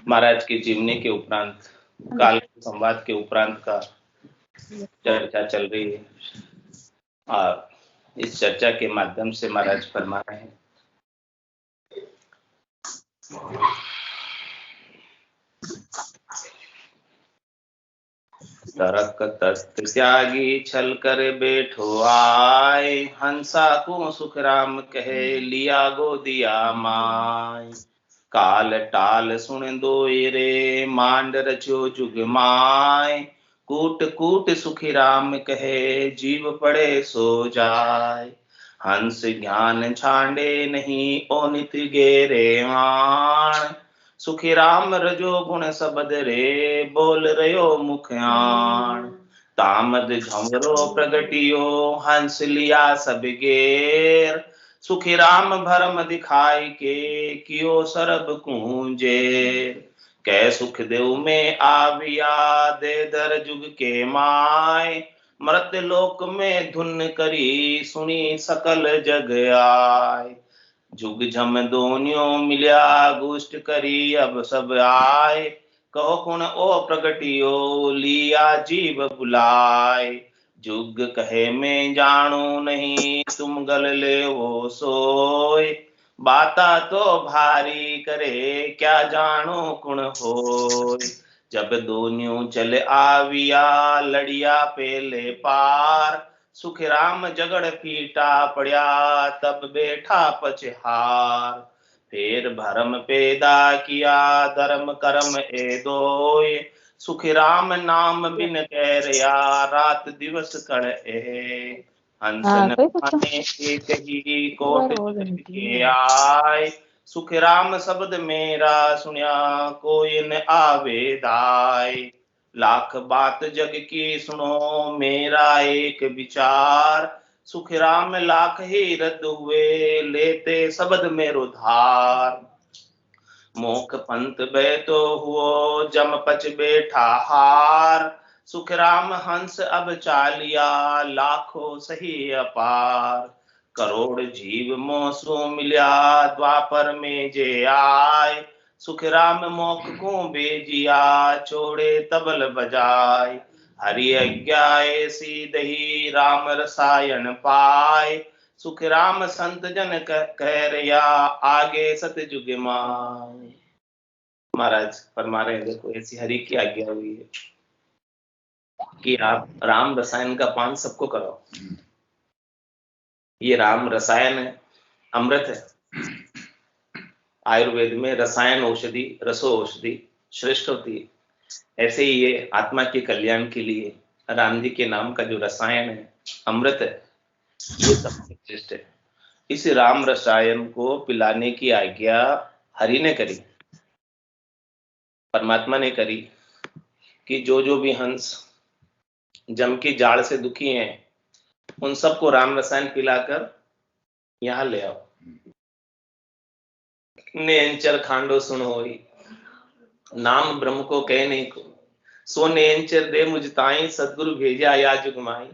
महाराज की जीवनी के उपरांत काल संवाद के उपरांत का चर्चा चल रही है और इस चर्चा के माध्यम से महाराज फरमा रहे हैं तरक तस्त त्यागी छल कर बैठो आए, हंसा को सुख राम कहे लिया गोदिया माय। काल टाल सुन दोय रे मांड रचो जुग माय, कूट कूट सुखी राम कहे जीव पड़े सो जाय। हंस ज्ञान छांडे नहीं ओनित गेरे आण, सुखी राम रजो गुण सबद रे बोल रयो मुखयाण। तामद झमरो प्रगटियो हंस लिया सब गेर, सुखी राम भरम दिखाई के कियो सरब कूंजे। कै सुख देव में आविया दे दर जुग के माय, मृत लोक में धुन करी सुनी सकल जग आय। जुग झम दोनियों मिल्या गुष्ट करी अब सब आय, कहो कुण ओ प्रगटियो लिया जीव बुलाय। जुग कहे मैं जानू नहीं तुम गल ले वो सोय, बाता तो भारी करे क्या जानो कुण होय। जब दोनियों चल आविया लड़िया पेले पार, सुख राम जगड़ पीटा पड़या तब बैठा पचहार। फिर भरम पैदा किया धर्म कर्म ए दोय, सुख राम नाम बिन कह रया रात दिवस कर ए। हंस ने एक ही कोट के आय, सुख राम शब्द मेरा सुनिया कोई न आवे दाय। लाख बात जग की सुनो मेरा एक विचार, सुख राम लाख ही रद्द हुए लेते शब्द मेरो धार। मोख पंथ बैतो हुओ जम पच बैठा हार, सुख राम हंस अब चालिया लाखों सही अपार। करोड़ जीव मोसो मिल्या द्वापर में जे आय, सुख राम मोख को बेजिया छोड़े तबल बजाय। हरि आज्ञा ऐसी दही राम रसायन पाय, सुख राम संत जन कह रया आगे सतयुग माय। महाराज फरमा रहे हैं देखो ऐसी हरि की आज्ञा हुई है कि आप राम रसायन का पान सबको कराओ। ये राम रसायन है, अमृत है। आयुर्वेद में रसायन औषधि रसो औषधि श्रेष्ठ होती है, ऐसे ही ये आत्मा के कल्याण के लिए राम जी के नाम का जो रसायन है अमृत है, ये सबसे श्रेष्ठ है। इस राम रसायन को पिलाने की आज्ञा हरि ने करी, परमात्मा ने करी कि जो जो भी हंस जम की जाड़ से दुखी हैं उन सबको राम रसायन पिलाकर यहां ले आओ। नेंचर खांडो सुन होई, नाम ब्रह्म को कह नहीं को, सो नेंचर दे मुझ ताई सदगुरु भेजा या जुग माई।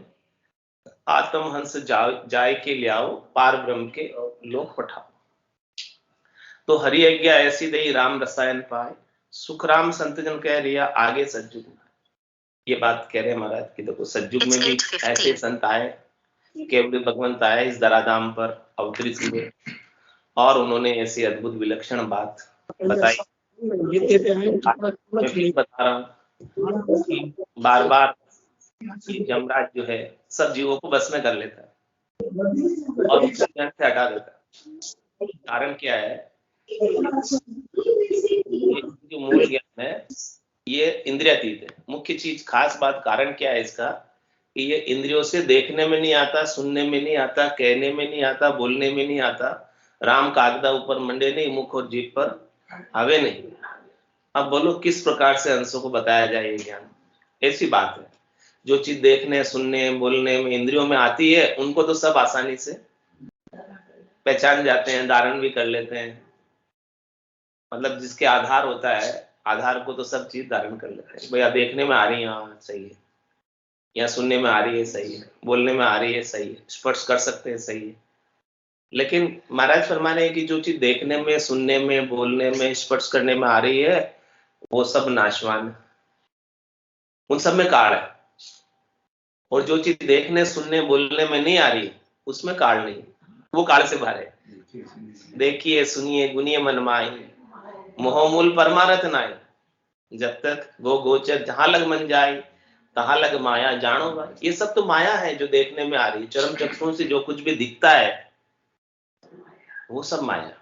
आत्म हंस जाय के ले आओ पार ब्रह्म के लोक पठाओ। तो हरि आज्ञा ऐसी दई राम रसायन पाए, सुख राम संत जन कह रिया आगे सतयुग में। ये बात कह रहे महाराज की देखो सतयुग में भी ऐसे संत आए, केवल भगवंत आए इस धराधाम पर अवतरित हुए और उन्होंने ऐसी अद्भुत विलक्षण बात बताई। बता रहा हूँ बार बार यमराज जो है सब जीवों को बस में कर लेता है और उनसे हटा देता है। कारण क्या है, जो मूल ज्ञान है ये इंद्रियातीत है। मुख्य चीज खास बात कारण क्या है इसका कि ये इंद्रियों से देखने में नहीं आता, सुनने में नहीं आता, कहने में नहीं आता, बोलने में नहीं आता। राम कागदा ऊपर मंडे नहीं, मुख और जीभ पर हवे नहीं। अब बोलो किस प्रकार से अंशों को बताया जाए ये ज्ञान। ऐसी बात है जो चीज देखने सुनने बोलने में इंद्रियों में आती है उनको तो सब आसानी से पहचान जाते हैं, धारण भी कर लेते हैं। मतलब जिसके आधार होता है आधार को तो सब चीज धारण कर लेते हैं। भैया देखने में आ रही है हाँ सही है, या सुनने में आ रही है सही है, बोलने में आ रही है सही है, स्पर्श कर सकते हैं सही है। लेकिन महाराज फरमाने हैं कि जो चीज देखने में सुनने में बोलने में स्पर्श करने में आ रही है वो सब नाशवान है, उन सब में काल है। और जो चीज देखने सुनने बोलने में नहीं आ रही उसमें काल नहीं, वो काल से बाहर है। देखिए सुनिए गुनिए मन माही, मोहमूल परमारथ नाई, जब तक वो गोचर जहां लग मन जाए तहां लग माया जानो भाई। ये सब तो माया है जो देखने में आ रही, चरम चक्षुओं से जो कुछ भी दिखता है वो सब माया।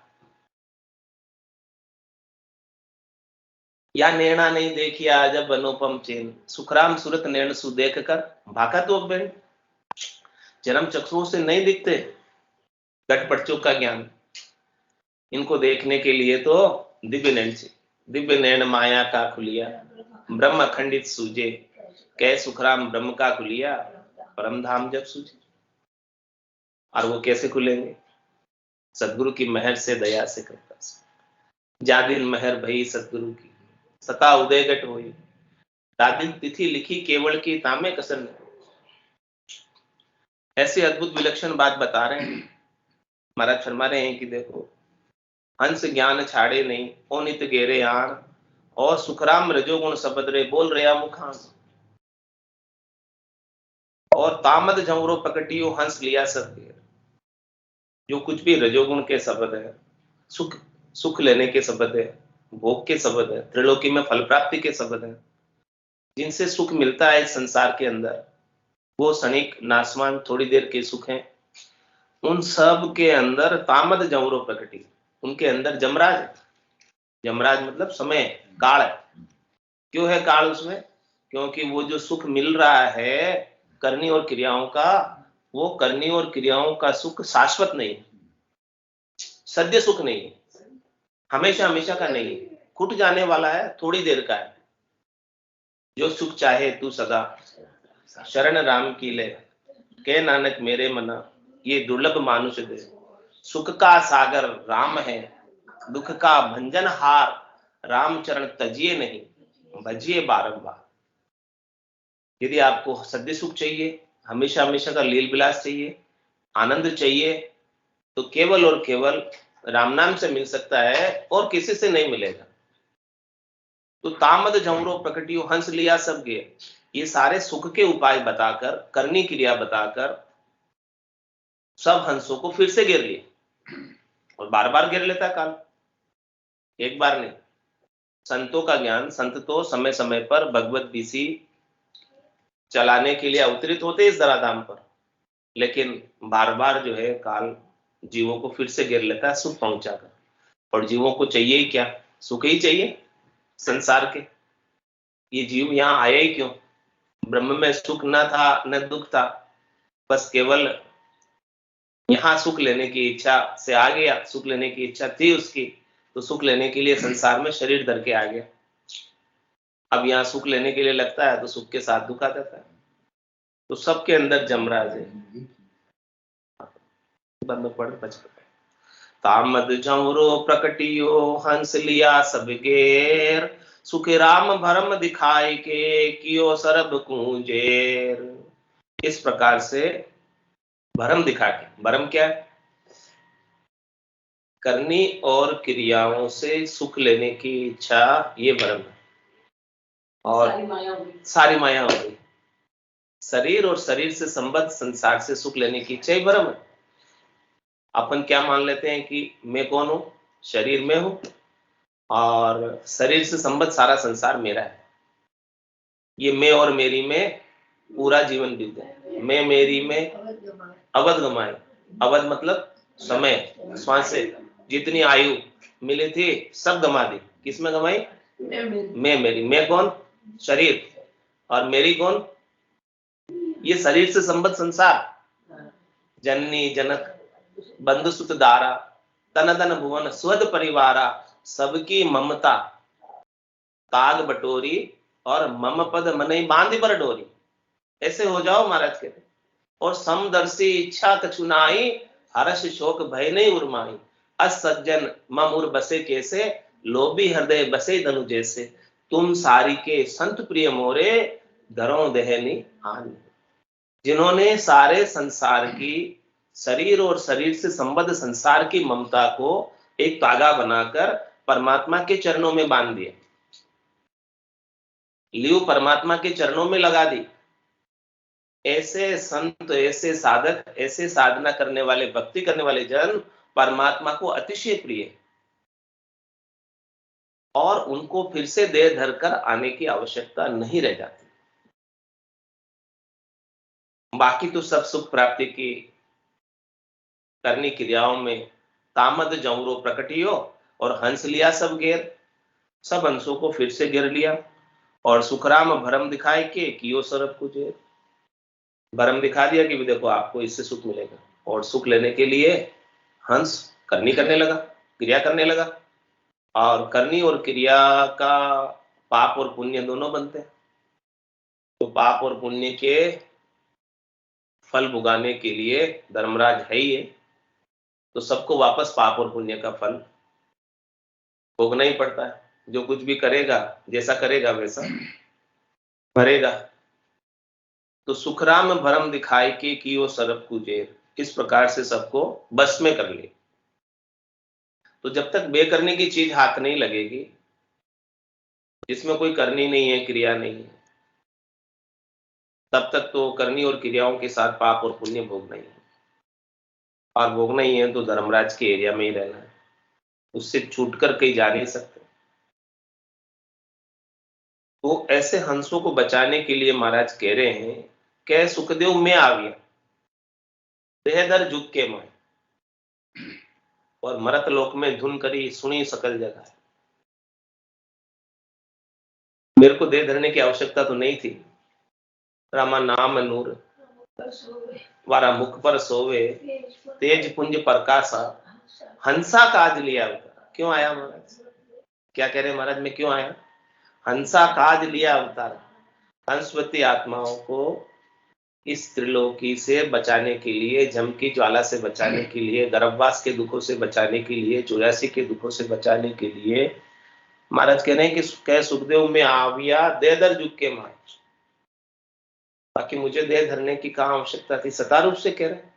या नैना नहीं देखिया जब अनुपम चेन, सुखराम सूरत नैन सु देख कर भाका तो बेन। चरम चक्षुओं से नहीं दिखते घटपटचों का ज्ञान, इनको देखने के लिए तो दिव्य नैन चाहिए। दिव्य नैन माया का खुलिया, ब्रह्म अखंडित सूझे, कै सुखराम ब्रह्म का खुलिया, परम धाम जब सूझे। और वो कैसे खुलेंगे? सदगुरु की मेहर से, दया से, कृपा से। जा दिन मेहर भई सतगुरु की, सता उदय घट होई, दादिन तिथि लिखी केवल की तामे कसर नहीं। ऐसी अद्भुत विलक्षण बात बता रहे हैं महाराज, फरमा रहे हैं कि देखो हंस ज्ञान छाड़े नहीं, ओ नित गेरे आण, और सुखराम रजोगुण शब्द रे बोल रहा मुखान, और तामद झंवरो प्रकटियो हंस लिया सब घेर। जो कुछ भी रजोगुण के शब्द है, सुख सुख लेने के शब्द है, भोग के शब्द है, त्रिलोकी में फल प्राप्ति के शब्द है, जिनसे सुख मिलता है इस संसार के अंदर, वो क्षणिक नासवान थोड़ी देर के सुख हैं। उन सब के अंदर तामद जमरो प्रकटी, उनके अंदर जमराज है। जमराज मतलब समय, काल है। क्यों है काल उसमें? क्योंकि वो जो सुख मिल रहा है करनी और क्रियाओं का, वो करनी और क्रियाओं का सुख शाश्वत नहीं है, सद्य सुख नहीं है, हमेशा हमेशा का नहीं है, खुट जाने वाला है, थोड़ी देर का है। जो सुख चाहे तू सदा शरण राम की ले, के नानक मेरे मना ये दुर्लभ मानुष दे। सुख का सागर राम है, दुख का भंजन हार, राम चरण तजिए नहीं, भजिए बारंबार। यदि आपको सद्य सुख चाहिए, हमेशा हमेशा का लील विलास चाहिए, आनंद चाहिए, तो केवल और केवल राम नाम से मिल सकता है और किसी से नहीं मिलेगा। तो तामद झमरो प्रकटियो हंस लिया सब गे, ये सारे सुख के उपाय बताकर, करनी क्रिया बताकर सब हंसों को फिर से घेर लिए। और बार बार घेर लेता है काल, एक बार नहीं। संतों का ज्ञान, संत तो समय समय पर भगवत बीसी चलाने के लिए अवतरित होते इस धराधाम पर, लेकिन बार बार जो है काल जीवों को फिर से घेर लेता है सुख पहुंचाकर। और जीवों को चाहिए ही क्या? सुख ही चाहिए संसार के। ये जीव यहाँ आया ही क्यों? ब्रह्म में सुख न था न दुख था, बस केवल यहाँ सुख लेने की इच्छा से आ गया। सुख लेने की इच्छा थी उसकी, तो सुख लेने के लिए संसार में शरीर धर के आ गया। अब यहाँ सुख लेने के लिए लगता है तो सुख के साथ दुख आ जाता है। तो सबके अंदर जमराज है। बंद पढ़ बचपन, तामद झंवरो प्रकटियो हंस लिया सब गेर, सुख राम भरम दिखाई के कियो सरब कुंजेर। इस प्रकार से भरम दिखा के, भरम क्या है? करनी और क्रियाओं से सुख लेने की इच्छा, ये भरम है। और सारी माया हो गई। शरीर और शरीर से संबद्ध संसार से सुख लेने की इच्छा ही भरम है। अपन क्या मान लेते हैं कि मैं कौन हूं? शरीर में हूं, और शरीर से संबद्ध सारा संसार मेरा है। ये मैं और मेरी में पूरा जीवन बीत जाए। मैं मेरी में अवध गमाए। अवध मतलब समय, श्वास से जितनी आयु मिली थी सब गमा दी। किसमें गमाई? मैं मेरी। मैं कौन? शरीर। और मेरी कौन? ये शरीर से संबद्ध संसार, जननी जनक बंधु सुत दारा, तन धन भुवन स्वद परिवारा, सबकी ममता ताग बटोरी, और मम पद मनई बांधी पर डोरी। ऐसे हो जाओ महाराज कहते। और समदर्शी इच्छा कछुनाई, हर्ष शोक भय नहीं उर्माई, असज्जन मम उर बसे कैसे, लोभी हृदय बसे धनु जैसे। तुम सारी के संत प्रिय मोरे, धरो दहनी आन। जिन्होंने सारे संसार की, शरीर और शरीर से संबद्ध संसार की ममता को एक तागा बनाकर परमात्मा के चरणों में बांध दिया। लियो परमात्मा के चरणों में लगा दी। ऐसे संत, ऐसे साधक, ऐसे साधना करने वाले, भक्ति करने वाले जन परमात्मा को अतिशय प्रिय, और उनको फिर से देह धरकर आने की आवश्यकता नहीं रह जाती। बाकी तो सब सुख प्राप्ति की करनी क्रियाओं में तामद जौरो प्रकटियो, और हंस लिया सब घेर, सब हंसों को फिर से घेर लिया, और सुखराम भरम दिखाए के कियो सरब कुजेर। भरम दिखा दिया कि भी देखो आपको इससे सुख मिलेगा, और सुख लेने के लिए हंस करने लगा, क्रिया करने लगा। और करनी और क्रिया का पाप और पुण्य दोनों बनते हैं। तो पाप और पुण्य के फल भुगाने के लिए धर्मराज है ही है, तो सबको वापस पाप और पुण्य का फल भोगना ही पड़ता है। जो कुछ भी करेगा, जैसा करेगा वैसा भरेगा। तो सुखराम भरम दिखाए के कियो सरब कुजेर, इस प्रकार से सबको बस में कर ले। तो जब तक बेकरने की चीज हाथ नहीं लगेगी, जिसमें कोई करनी नहीं है, क्रिया नहीं है, तब तक तो करनी और क्रियाओं के साथ पाप और पुण्य भोगना ही है। और भोगना ही है तो धर्मराज के एरिया में ही रहना है, उससे छूटकर कहीं जा नहीं सकते। तो ऐसे हंसों को बचाने के लिए महाराज कह रहे हैं, कह सुखदेव में आ गया देहधर झुक के मैं, और मरत लोक में धुन करी सुनी सकल जगह। मेरे को देह धरने की आवश्यकता तो नहीं थी। रामा नाम नूर वारा मुख पर सोवे, तेज पुंज प्रकाशा हंसा काज लिया अवतार। क्यों आया महाराज? क्या कह रहे महाराज, मैं क्यों आया? हंसा काज लिया अवतार, हंसवती आत्माओं को इस त्रिलोकी से बचाने के लिए, जम की ज्वाला से बचाने के लिए, गर्भवास के दुखों से बचाने के लिए, 84 के दुखों से बचाने के लिए महाराज कह रहे हैं कि कह सुखदेव में आविया दे दर जुग के मार। बाकी मुझे देह धरने की कहां आवश्यकता थी, सता रूप से कह रहे हैं।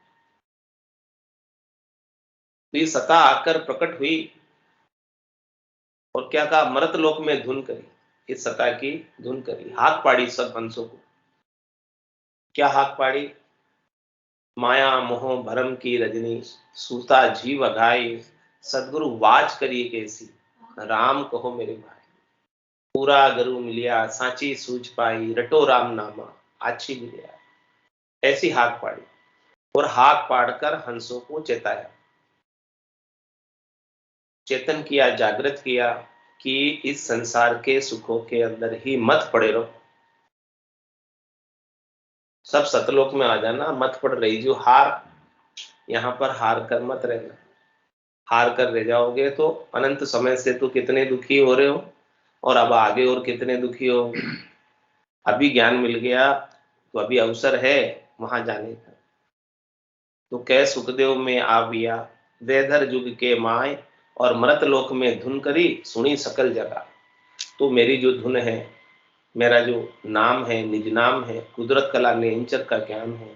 तो ये सता आकर प्रकट हुई और क्या कहा, मरत लोक में धुन करी, इस सता की धुन करी, हाथ पाड़ी सब हंसों को। क्या हाथ पाड़ी? माया मोह भरम की रजनी, सूता जीव अघाई, सदगुरु वाच करिए कैसी, राम कहो मेरे भाई। पूरा गुरु मिलिया सांची सूझ पाई, रटो राम नामा आछी मिलिया। ऐसी हाथ पाड़ी, और हाथ पाड़कर हंसों को चेताया, चेतन किया, जागृत किया कि इस संसार के सुखों के अंदर ही मत पड़े रहो, सब सतलोक में आ जाना, मत पड़ रही जो हार, यहां पर हार कर मत रहना। हार कर रह जाओगे तो अनंत समय से तो कितने दुखी हो रहे हो, और अब आगे और कितने दुखी हो। अभी ज्ञान मिल गया तो अभी अवसर है वहां जाने का। तो कै सुखदेव में आविया वेधर जुग के माय, और मृत लोक में धुन करी सुनी सकल जगह। तो मेरी जो धुन है, मेरा जो नाम है, निज नाम है, कुदरत कला निरंचर का ज्ञान है,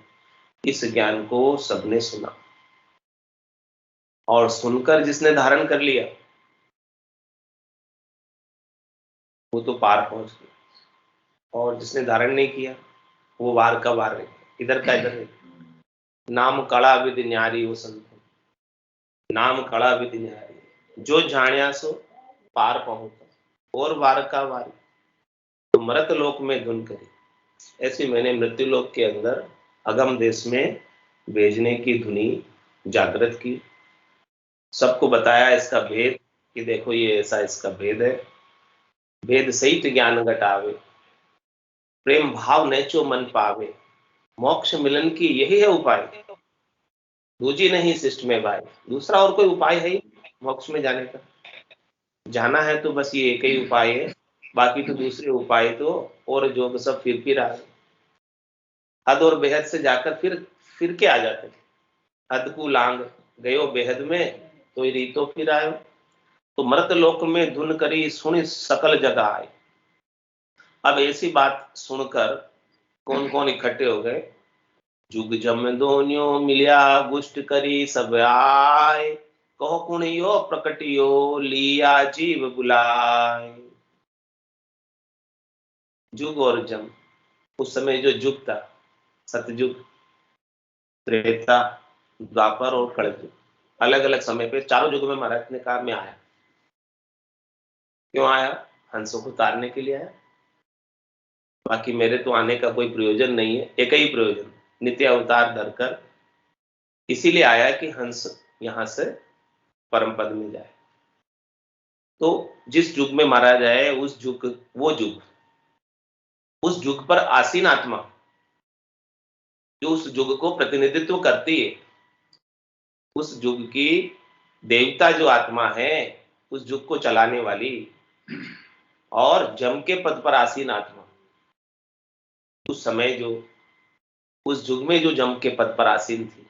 इस ज्ञान को सबने सुना, और सुनकर जिसने धारण कर लिया वो तो पार पहुंच गया, और जिसने धारण नहीं किया वो वार का वार रहे, इधर का इधर रहे। नाम कड़ा विद न्यारी वो संत, नाम कड़ा विद न्यारी, जो जानिया सो पार पहुंचा, और वार का वारी। तो मृत लोक में धुन करी, ऐसी मैंने मृत्यु लोक के अंदर अगम देश में भेजने की धुनी जागृत की, सबको बताया इसका भेद कि देखो ये ऐसा इसका भेद है। भेद सहित ज्ञान घटावे, प्रेम भाव नेचो मन पावे, मोक्ष मिलन की यही है उपाय, दूजी नहीं शिष्ट में भाई। दूसरा और कोई उपाय है ही मोक्ष में जाने का? जाना है तो बस ये एक ही उपाय है, बाकी तो दूसरे उपाय तो और जो सब फिर आ गए। हद और बेहद से जाकर फिर के आ जाते हैं। हद को लांग गयो बेहद में, तो रीतो फिर आयो। तो मृत लोक में धुन करी सुनी सकल जगह आए। अब ऐसी बात सुनकर कौन कौन इकट्ठे हो गए? जुग जम दोन्यो मिलिया गुष्ट करी सब आए, कहो कुणियो प्रकटियो लिया जीव बुलाए। जुग और जम, उस समय जो जुग था, सतयुग, त्रेता, द्वापर और कलयुग, अलग अलग समय पे चारों युगों में महाराज ने कहा मैं आया। क्यों आया? हंसों को तारने के लिए आया। बाकी मेरे तो आने का कोई प्रयोजन नहीं है, एक ही प्रयोजन, नित्य अवतार धरकर इसीलिए आया कि हंस यहां से परम पद में जाए। तो जिस युग में मारा जाए उस युग, वो युग, उस युग पर आसीन आत्मा जो उस युग को प्रतिनिधित्व करती है, उस युग की देवता जो आत्मा है, उस युग को चलाने वाली, और जम के पद पर आसीन आत्मा, उस समय जो, उस युग में जो जम के पद पर आसीन थी,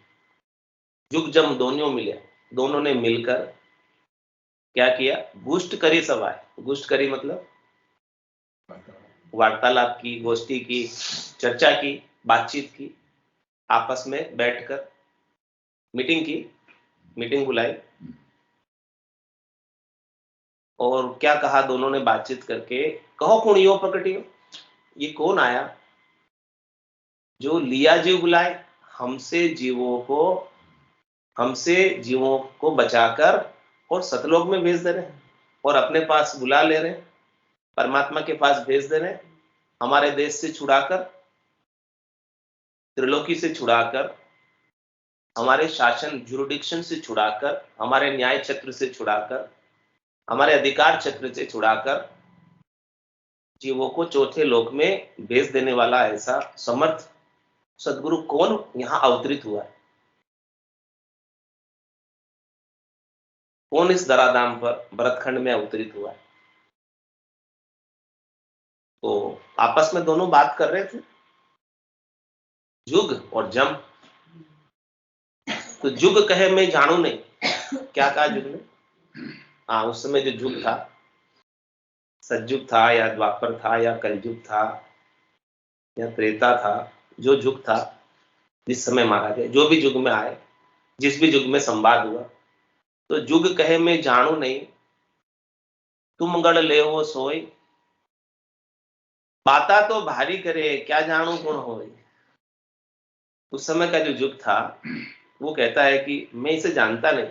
युग जम दोनों मिले, दोनों ने मिलकर क्या किया? गुष्ट करी सभाएं। गुष्ट करी मतलब वार्तालाप की, गोष्ठी की, चर्चा की, बातचीत की, आपस में बैठकर मीटिंग की, मीटिंग बुलाई, और क्या कहा दोनों ने बातचीत करके? कहो कुणियो प्रकटियो, ये कौन आया जो लिया जीव बुलाए, हमसे जीवों को, हमसे जीवों को बचाकर और सतलोक में भेज दे रहे हैं, और अपने पास बुला ले रहे हैं, परमात्मा के पास भेज दे रहे हैं, हमारे देश से छुड़ाकर, त्रिलोकी से छुड़ाकर, हमारे शासन जुरिडिक्शन से छुड़ाकर, हमारे न्याय क्षेत्र से छुड़ाकर, हमारे अधिकार क्षेत्र से छुड़ाकर जीवों को चौथे लोक में भेज देने वाला ऐसा समर्थ सदगुरु कौन यहां अवतरित हुआ है? कौन इस धराधाम पर भरतखंड में अवतरित हुआ है? तो आपस में दोनों बात कर रहे थे, जुग और जम। तो जुग कहे मैं जानू नहीं, क्या कहा जुग ने? हाँ, उस समय जो जुग था, सतयुग था या द्वापर था या कलयुग था या त्रेता था, जो युग था, जिस समय मारा गया, जो भी युग में आए, जिस भी युग में संवाद हुआ, तो युग कहे मैं जानू नहीं, तुम गढ़ ले वो सोई, बाता तो भारी करे, क्या जानू गुण होई। उस समय का जो युग था, वो कहता है कि मैं इसे जानता नहीं,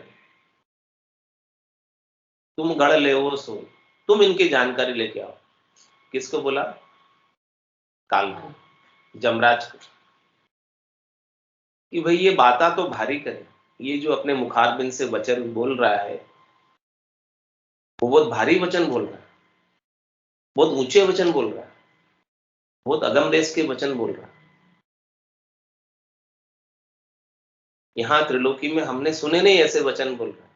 तुम गढ़ ले वो सोई, तुम इनकी जानकारी लेके आओ। किसको बोला? काल को, जमराज को, कि भाई ये बाता तो भारी करे, ये जो अपने मुखारबिंद से वचन बोल रहा है, वो बहुत भारी वचन बोल रहा है, बहुत ऊंचे वचन बोल रहा है, बहुत अगम देश के वचन बोल रहा है। यहाँ त्रिलोकी में हमने सुने नहीं ऐसे वचन बोल रहा है।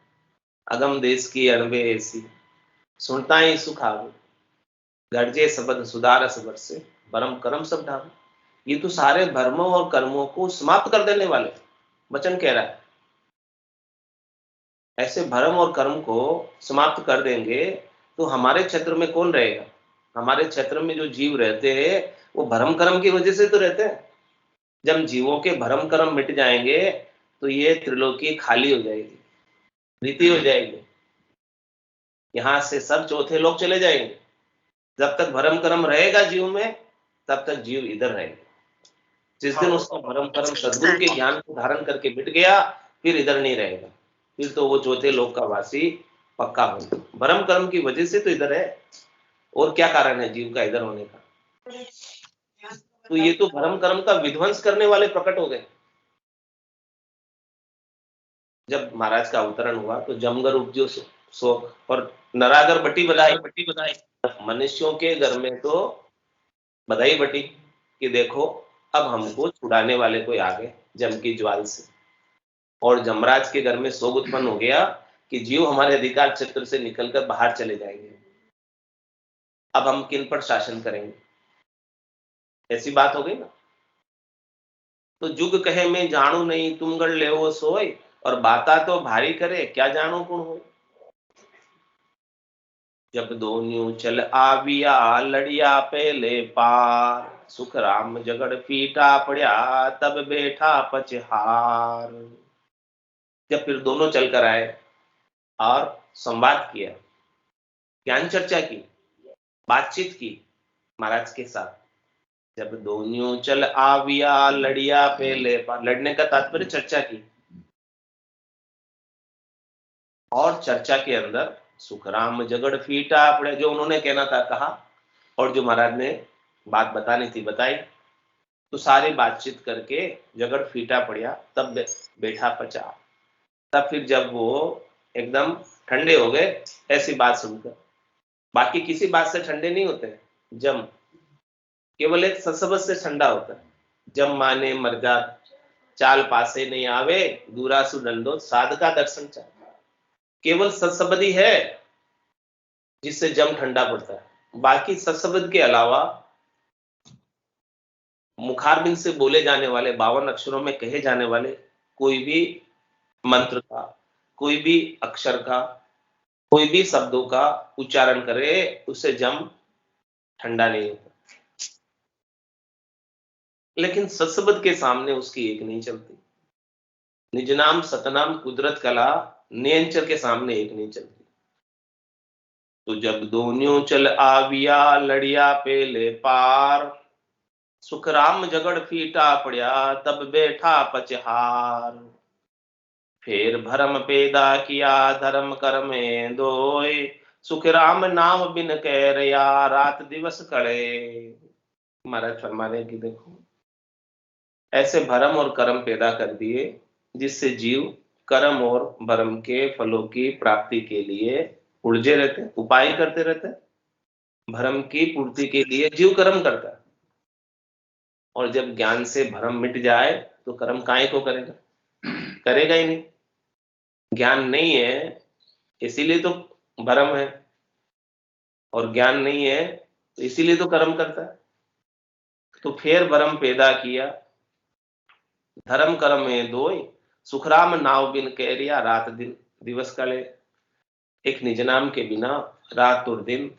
अगम देश की अरबे ऐसी, सुनता ही सुख आवे, गर्जे शब्द सुधारस बरसे, परम कर्म सब ढावे। ये तो सारे भ्रमों और कर्मों को समाप्त कर देने वाले वचन कह रहा है। ऐसे भ्रम और कर्म को समाप्त कर देंगे तो हमारे क्षेत्र में कौन रहेगा? हमारे क्षेत्र में जो जीव रहते हैं वो भ्रम कर्म की वजह से तो रहते हैं। जब जीवों के भ्रम कर्म मिट जाएंगे तो ये त्रिलोकी खाली हो जाएगी, रीति हो जाएगी, यहां से सब चौथे लोग चले जाएंगे। जब तक भ्रम कर्म रहेगा जीव में, तब तक जीव इधर रहेगा। जिस दिन उसका भ्रम कर्म सदगुरु के ज्ञान को धारण करके मिट गया, फिर इधर नहीं रहेगा, फिर तो वो चौथे लोक का वासी पक्का होगा। भ्रम कर्म की वजह से तो इधर है, और क्या कारण है जीव का इधर होने का? तो ये तो भ्रम कर्म का विध्वंस करने वाले प्रकट हो गए। जब महाराज का अवतरण हुआ तो जमगर उपजो शोक और नरागर बटी बधाई। मनुष्यों के घर में तो बधाई बटी कि देखो अब हमको छुड़ाने वाले कोई आ गए जम की ज्वाल से। और जमराज के घर में शोक उत्पन्न हो गया कि जीव हमारे अधिकार क्षेत्र से निकलकर बाहर चले जाएंगे, अब हम किन पर शासन करेंगे? ऐसी बात हो गई ना। तो जुग कहे मैं जानू नहीं, तुम गढ़ ले वो सोए, और बाता तो भारी करे, क्या जानू गुण हो। जब दोन्यू चल आविया, लड़िया पहले पार, सुख राम जगड़ पीटा पड़ा, तब बैठा पचहार। जब फिर दोनों चलकर आए और संवाद किया, ज्ञान चर्चा की, बातचीत की, महाराज के साथ। जब दोनियों चल आविया लड़िया पे ले पार, लड़ने का तात्पर्य चर्चा की, और चर्चा के अंदर सुखराम झगड़ फीटा पड़े, जो उन्होंने कहना था कहा, और जो महाराज ने बात बतानी थी बताई। तो सारी बातचीत करके झगड़ फीटा पड़िया, तब बैठा पचा। तब फिर जब वो एकदम ठंडे हो गए ऐसी बात सुनकर, बाकी किसी बात से ठंडे नहीं होते, जम केवल एक सत्सबद से ठंडा होता है। जम माने मर जा चाल पासे नहीं आवे, दूरासु डंडो साध का दर्शन चाहे। केवल सत्सबद ही है जिससे जम ठंडा पड़ता है। बाकी सत्सबद के अलावा मुखारबिंद से बोले जाने वाले 52 अक्षरों में कहे जाने वाले कोई भी मंत्र का, कोई भी अक्षर का, कोई भी शब्दों का उच्चारण करे, उससे जम ठंडा नहीं होता। लेकिन सत्सबद के सामने उसकी एक नहीं चलती। निजनाम सतनाम कुदरत कला नियंचल के सामने एक नहीं चलती। तो जब दोनियों चल आविया लड़िया पे ले पार, सुखराम झगड़ फीटा पड़िया तब बैठा पचहार। फिर भरम पैदा किया धर्म कर में दोय, सुखराम नाम बिन कह रया रात दिवस कड़े। महाराज फरमाने की देखो, ऐसे भरम और कर्म पैदा कर दिए जिससे जीव कर्म और भरम के फलों की प्राप्ति के लिए उलझे रहते, उपाय करते रहते। भरम की पूर्ति के लिए जीव कर्म करता है, और जब ज्ञान से भरम मिट जाए तो कर्म काहे को करेगा, करेगा ही नहीं। ज्ञान नहीं है इसीलिए तो भरम है, और ज्ञान नहीं है तो इसीलिए तो कर्म करता है। तो फिर भरम पैदा किया धर्म कर्म में दोय, सुखराम नाव बिन कैरिया रात दिन दिवस कले। एक निज नाम के बिना रात और दिन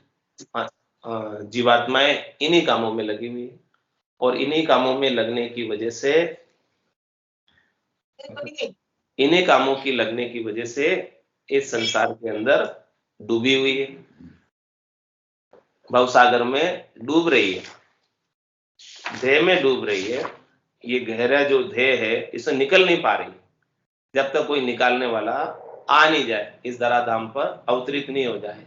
जीवात्माएं इन्हीं कामों में लगी हुई है, और इन्हीं कामों में लगने की वजह से, इन्हीं कामों की लगने की वजह से इस संसार के अंदर डूबी हुई है, भवसागर में डूब रही है, ध्येय में डूब रही है। ये गहरा जो ध्येय है इसे निकल नहीं पा रही जब तक कोई निकालने वाला आ नहीं जाए, इस धराधाम पर अवतरित नहीं हो जाए।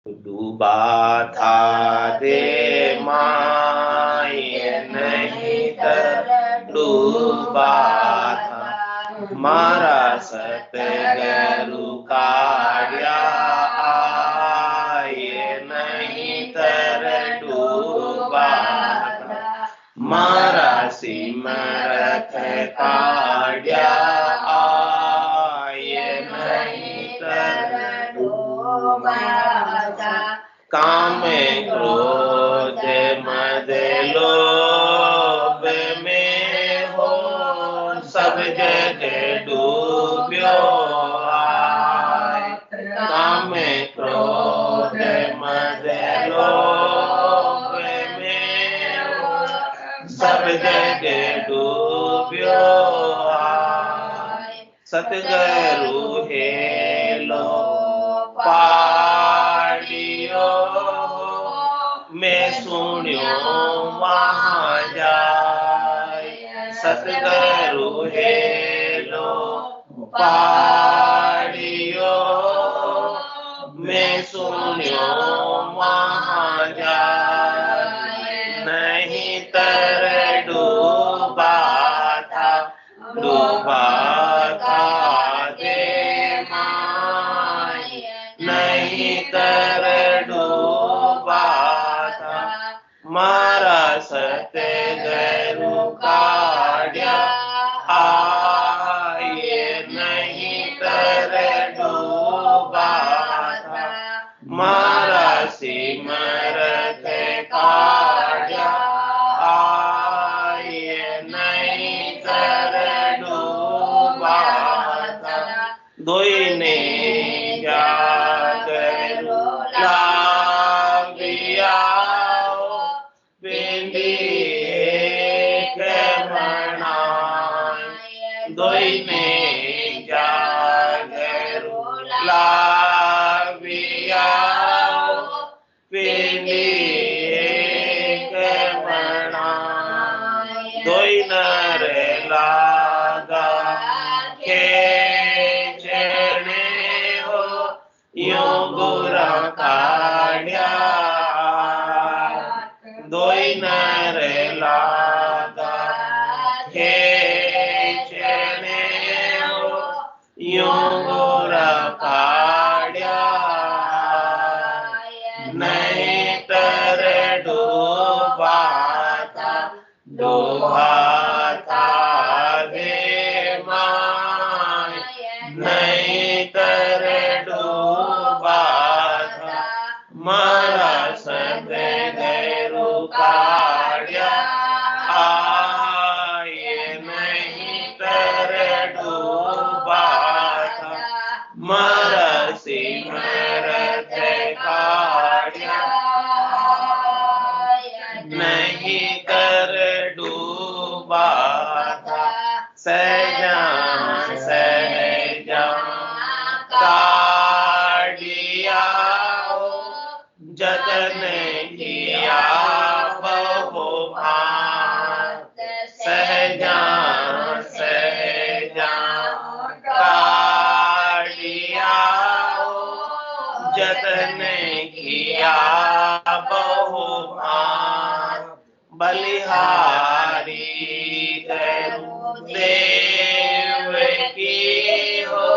तो डूबा था दे माए नहीं तर डूबा था, मारा सतगुरु काढ़िया आए नहीं तर डूबा था, मारा सिमरत काढ़िया आए नहीं तर डूबा था। काम क्रोध मद लोभ में हो सब जग डूब्यो आए। काम क्रोध मद लोभ में हो सब जग डूब्यो आए। सतगुरु हेलो पाड़ियो मैं सुनियो वहाँ जाए। सतगुरु हेलो पाड़ियो मैं सुनियो वहाँ जाए। नहीं तर डूबा था, डूबा था दे माए, नहीं तर डूबा था, मारा सतगुरु काढ़िया आए नहीं तर डूबा था, मारा सिमरत काढ़िया आए नहीं तर डूबा था। दोई ने जागरू लागिया बिंदी एक मनाए। दोई ने जागरू लागिया बिंदी लागा खेचने हो यूं गोरा काढ़्या नहीं तर डूबा था दे माय नहीं तर डूबा था मारा सदे गैरु काढ़्या आये नहीं तर डूबा था मारा सिमरत काढ़्या नहीं कर डूबा था सहजा काढ़िया जतन किया बहु भात सहजा काढ़िया जतन किया बहु भात बलिहारी देव की हो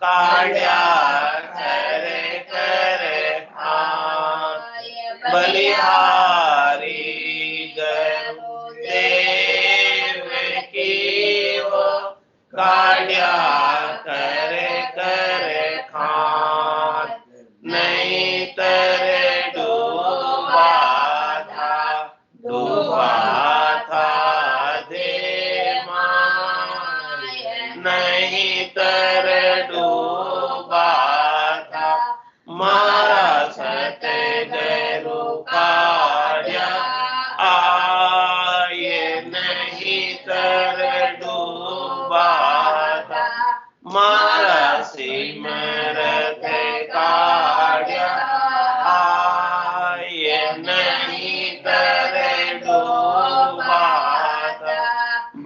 काढ़्या कर बलिहारी देव की हो काढ़्या कर खान नहीं तर डूबा था दे माय नहीं तर डूबा था मारा सत गैरु काढ़्या आये नहीं तर डूबा था मारा सिमरत काढ़्या आये नहीं तर डूबा था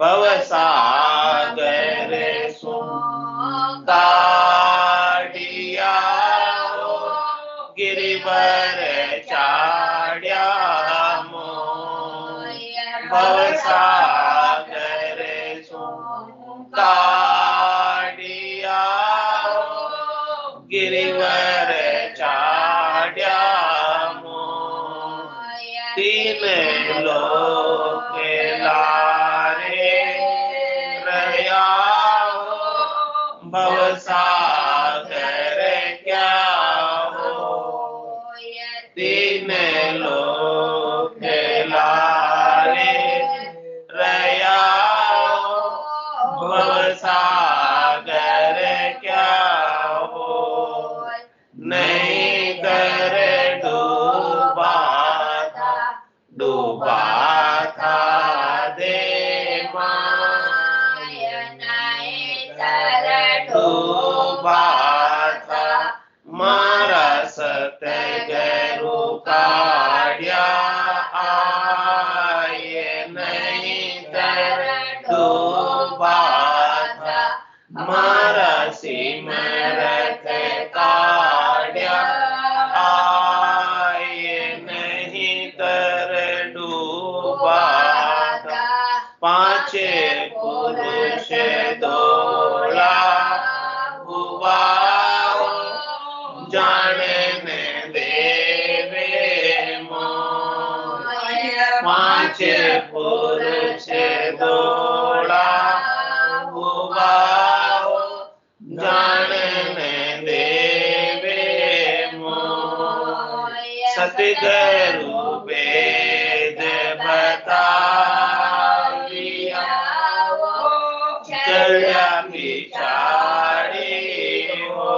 भवसागर सो काढ़िया गिरिवर चाढ़्या मोय भवसागर सो काढ़िया गिरिवर चाढ़्या मोय तीन लोक लारे रया भवसागर क्या तीन लोक लारे रया भवसागर क्या हो नहीं कर डूबा था दे माय नहीं तर डूबा था मारा सत गैरु काढ़्या आये नहीं तर डूबा था मारा सिमरत काढ़्या आये नहीं तर डूबा था पांच पुरुष दौड़ा हुआ जाने देवे मोय पांच पुरुष दौड़ा हुआ जाने देवे मोय सतगुरु वेद बताविया चढ़ा पिछाड़ी हो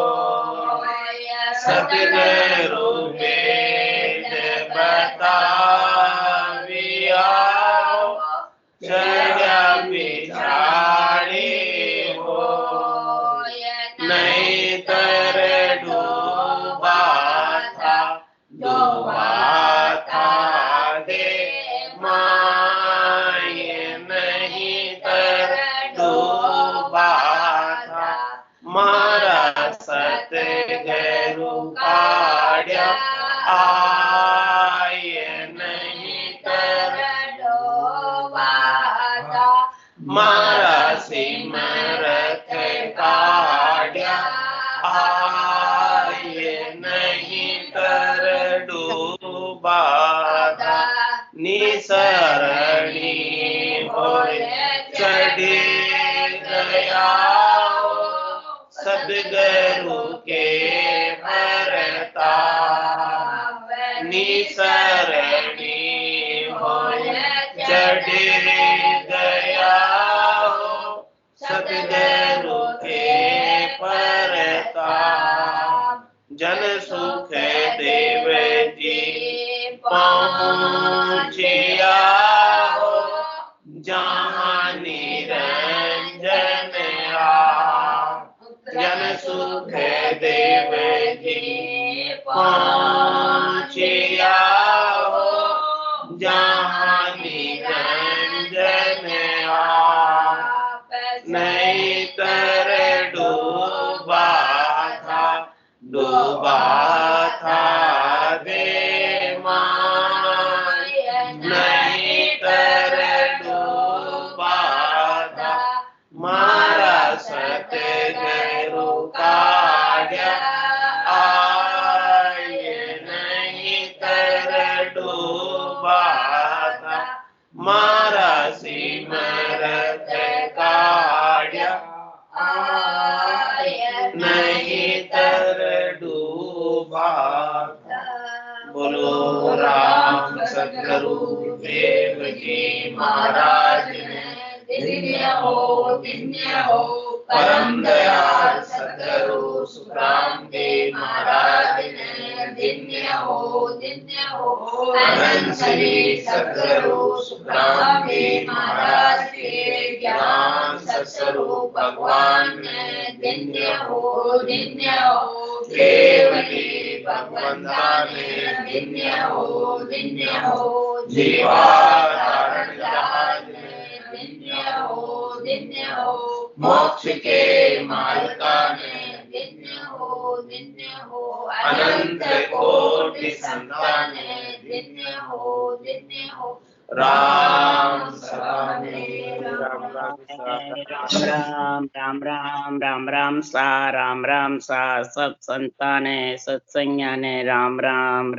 सतगुरु वेद बताविया चढ़ा पिछाड़ी हो नहीं तर डूबा था दे माय नहीं तर डूबा था मारा सत गैरु काढ़्या आये नहीं तर आए नहीं तर डूबा निसरणी होय चढ़ी गया सदगुरु के परताप निसरणी होय चढ़ी गया सदगुरु के परताप जन सुख देव जी पहुँचिया जहाँ निरंजन जन सुख देव जी पहुँचिया जहाँ निरंजन नहीं तर डूबा था दे नहीं तर डूबा था मारा सतगुरु काया आए नहीं तर डूबा था मारा सिमरत काया नहीं तर डूबा बोलो राम सतगुरु देव जी महाराज दिव्य हो परम दयाल सतगुरु सुखराम देव महाराज दिव्य हो अनंत श्री सतगुरु सुखराम देव महाराज के ज्ञान सत्स्वरूप भगवान दिव्य हो केवली भगवंता ने दिव्य हो जीवा धारण जहाज दिव्य हो मोक्ष के मालका ने दिव्य हो अनंत कोटि संतान दिव्य हो राम राम सा सब संताने सत्संज्ञाने राम राम